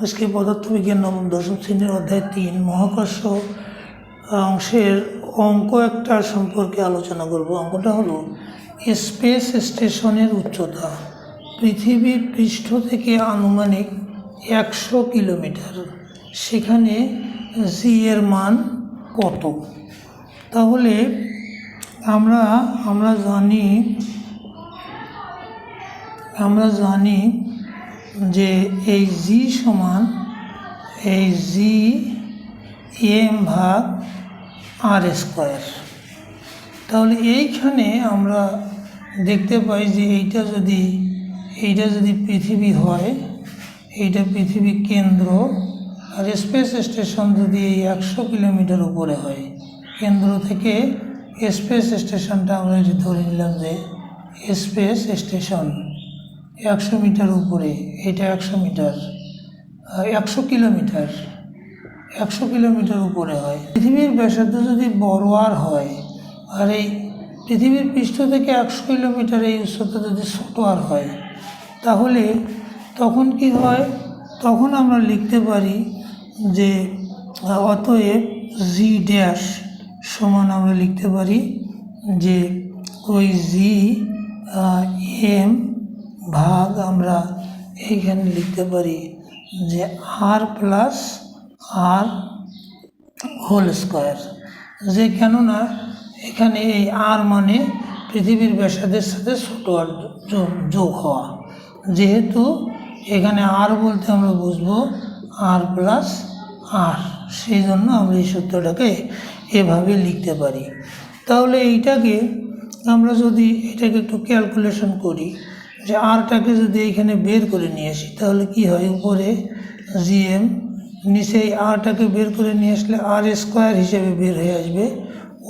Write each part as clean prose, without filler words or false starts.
আজকে পদার্থবিজ্ঞান নবম দশম শ্রেণীর অধ্যায় 3 মহাকর্ষ অংশের অঙ্ক একটা সম্পর্কে আলোচনা করব। অঙ্কটা হলো স্পেস স্টেশনের উচ্চতা পৃথিবীর পৃষ্ঠ থেকে আনুমানিক 100 কিলোমিটার, সেখানে জি এর মান কত? তাহলে আমরা জানি যে এই জি সমান এই জি এম ভাগ আর স্কোয়ার। তাহলে এইখানে আমরা দেখতে পাই যে এইটা যদি পৃথিবী হয়, এইটা পৃথিবী কেন্দ্র, আর স্পেস স্টেশন যদি এই 100 কিলোমিটার উপরে হয়, কেন্দ্র থেকে স্পেস স্টেশনটা আমরা ধরে নিলাম যে স্পেস স্টেশন 100 মিটার উপরে, এটা 100 মিটার 100 কিলোমিটার উপরে হয়। পৃথিবীর ব্যাসার্ধ যদি বড় আর হয়, আর এই পৃথিবীর পৃষ্ঠ থেকে 100 কিলোমিটার এই উচ্চতা যদি ছোট আর হয়, তাহলে তখন কি হয়? তখন আমরা লিখতে পারি যে অতএব জি ড্যাশ সমান আমরা লিখতে পারি যে ওই জি এম ভাগ আমরা এইখানে লিখতে পারি যে আর প্লাস আর হোল স্কোয়ার। যে কেননা এখানে এই আর মানে পৃথিবীর ব্যাসার্ধের সাথে ছোট আর যোগ হওয়া, যেহেতু এখানে আর বলতে আমরা বুঝবো আর প্লাস আর, সেই জন্য আমরা এই সূত্রটাকে এভাবে লিখতে পারি। তাহলে এইটাকে আমরা যদি এটাকে একটু ক্যালকুলেশন করি, যে আরটাকে যদি এইখানে বের করে নিয়ে আসি, তাহলে কি হয়? উপরে জিএম, নিচে এই আরটাকে বের করে নিয়ে আসলে আর স্কোয়ার হিসেবে বের হয়ে আসবে।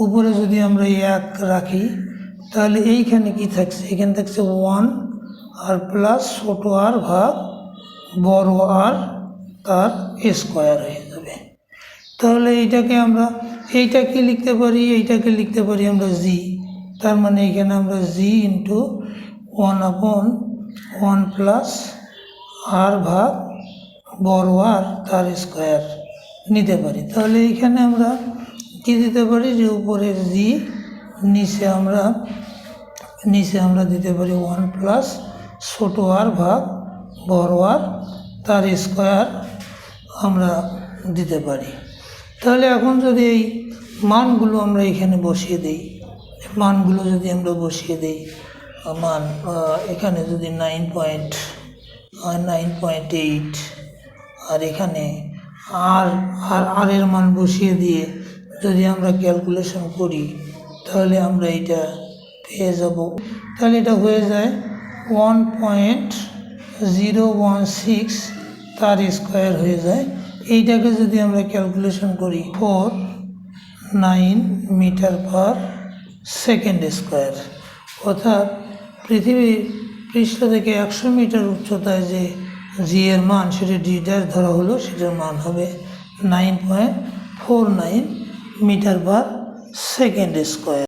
উপরে যদি আমরা 1 রাখি, তাহলে এইখানে কি থাকছে? এখানে থাকছে 1 আর প্লাস ছোট আর ভাগ বড় আর, তার স্কোয়ার হয়ে যাবে। তাহলে এইটাকে লিখতে পারি, এইটাকে লিখতে পারি আমরা জি। তার মানে এখানে আমরা জি ইন্টু 1/1 প্লাস আর ভাগ বড় আর তার স্কোয়ার নিতে পারি। তাহলে এইখানে আমরা কি দিতে পারি? যে উপরের জি, নিচে আমরা দিতে পারি 1 প্লাস ছোট আর ভাগ বড় আর তার স্কোয়ার আমরা দিতে পারি। তাহলে এখন যদি এই মানগুলো আমরা এখানে বসিয়ে দিই, মান এখানে যদি 9.8, আর এখানে আর এর মান বসিয়ে দিয়ে যদি আমরা ক্যালকুলেশন করি, তাহলে আমরা এটা পেয়ে যাব। তাহলে এটা হয়ে যায় 1.016 তার স্কোয়ার হয়ে যায়। এইটাকে যদি আমরা ক্যালকুলেশন করি 49 মিটার পার সেকেন্ড স্কোয়ার, অর্থাৎ পৃথিবীর পৃষ্ঠ থেকে 100 মিটার উচ্চতায় যে জি এর মান, সেটা ডি ড্যাশ ধরা হলো, সেটার মান হবে 9.49 মিটার পার সেকেন্ড স্কোয়ার।